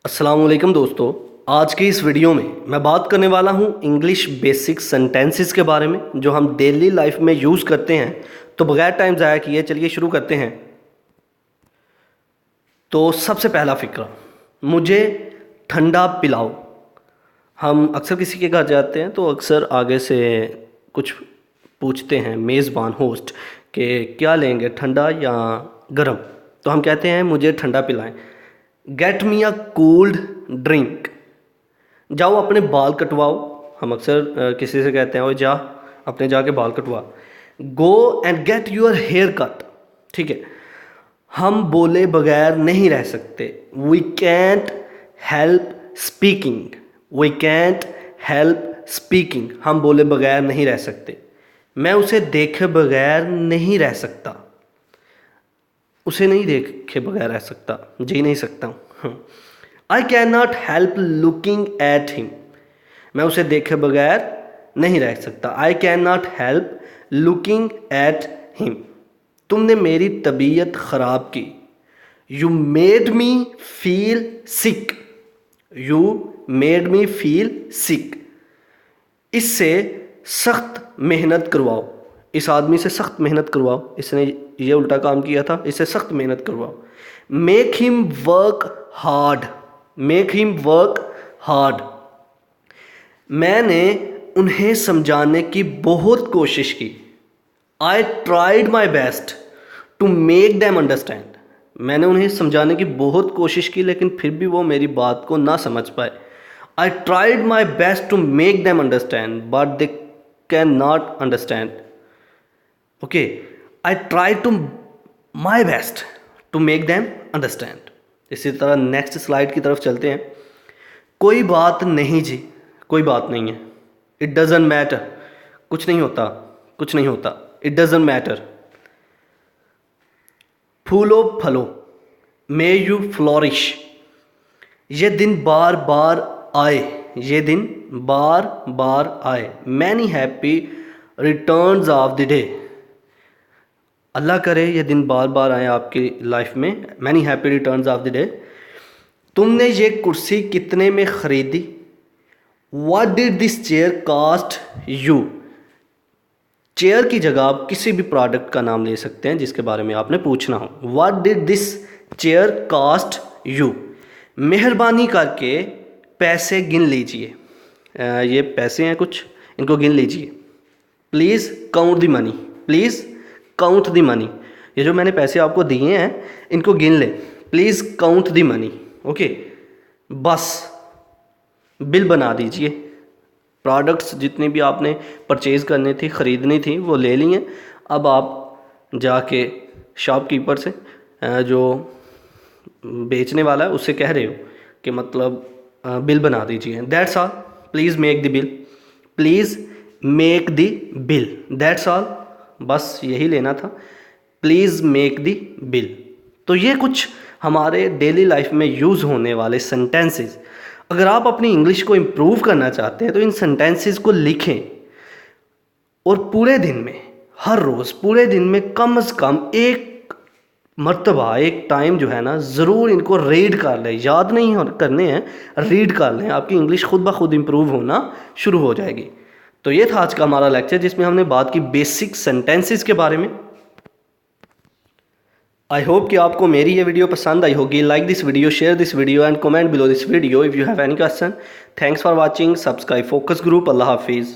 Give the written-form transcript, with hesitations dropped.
अस्सलामुअलैकुम दोस्तों। आज की इस वीडियो में मैं बात करने वाला हूँ इंग्लिश बेसिक सेंटेंसेस के बारे में जो हम डेली लाइफ में यूज़ करते हैं। तो बगैर टाइम ज़ाया किए चलिए शुरू करते हैं। तो सबसे पहला फ़िक्रा, मुझे ठंडा पिलाओ। हम अक्सर किसी के घर जाते हैं तो अक्सर आगे से कुछ पूछते हैं मेज़बान होस्ट कि क्या लेंगे, ठंडा या गर्म। तो हम कहते हैं मुझे ठंडा पिलाएं। Get me a cold drink. जाओ अपने बाल कटवाओ। हम अक्सर किसी से कहते हैं वो जा अपने जाके बाल कटवा। Go and get your hair cut. ठीक है, हम बोले बगैर नहीं रह सकते। We can't help speaking. We can't help speaking. हम बोले बगैर नहीं रह सकते। मैं उसे देखे बगैर नहीं रह सकता। उसे नहीं देखे बगैर रह सकता, जी नहीं सकता हूँ। I can not help looking at him. मैं उसे देखे बगैर नहीं रह सकता। I can not help looking at him. तुमने मेरी तबीयत ख़राब की। You made me feel sick. You made me feel sick. इससे सख्त मेहनत करवाओ। इस आदमी से सख्त मेहनत करवाओ, इसने ये उल्टा काम किया था, इससे सख्त मेहनत करवाओ। Make him work hard. Make him work hard. मैंने उन्हें समझाने की बहुत कोशिश की। I tried my best to make them understand. मैंने उन्हें समझाने की बहुत कोशिश की लेकिन फिर भी वो मेरी बात को ना समझ पाए। I tried my best to make them understand but they can not understand. Okay, I try to my best to make them understand. इसी तरह नेक्स्ट स्लाइड की तरफ चलते हैं। कोई बात नहीं जी, कोई बात नहीं है। It doesn't matter. कुछ नहीं होता, कुछ नहीं होता। It doesn't matter. फूलो फलो। May you flourish. ये दिन बार बार आए। ये दिन बार बार आए। Many happy returns of the day. अल्लाह करे ये दिन बार बार आए आपकी लाइफ में। Many happy returns of the day. तुमने ये कुर्सी कितने में ख़रीदी। What did this chair cost you. Chair की जगह आप किसी भी प्रोडक्ट का नाम ले सकते हैं जिसके बारे में आपने पूछना हो। What did this chair cost you. मेहरबानी करके पैसे गिन लीजिए। ये पैसे हैं कुछ, इनको गिन लीजिए। Please count the money. Please count the money. ये जो मैंने पैसे आपको दिए हैं इनको गिन लें। Please count the money. Okay, बस बिल बना दीजिए। प्रोडक्ट्स जितनी भी आपने परचेज़ करनी थी, ख़रीदनी थी, वो ले ली हैं। अब आप जाके शॉपकीपर से जो बेचने वाला है उससे कह रहे हो कि मतलब बिल बना दीजिए। That's all. Please make the bill. Please make the bill. That's all. बस यही लेना था। Please make the bill. तो ये कुछ हमारे डेली लाइफ में यूज़ होने वाले सेंटेंसेस। अगर आप अपनी इंग्लिश को इम्प्रूव करना चाहते हैं तो इन सेंटेंसेस को लिखें और पूरे दिन में, हर रोज़ पूरे दिन में कम से कम एक मर्तबा, एक टाइम जो है ना, ज़रूर इनको रीड कर लें। याद नहीं करने हैं, रीड कर लें। आपकी इंग्लिश खुद ब खुद इम्प्रूव होना शुरू हो जाएगी। तो ये था आज का हमारा लेक्चर जिसमें हमने बात की बेसिक सेंटेंसेस के बारे में। आई होप कि आपको मेरी ये वीडियो पसंद आई होगी। Like this video, share this video and comment below this video if you have any question. Thanks for watching. Subscribe focus group. अल्लाह हाफिज़।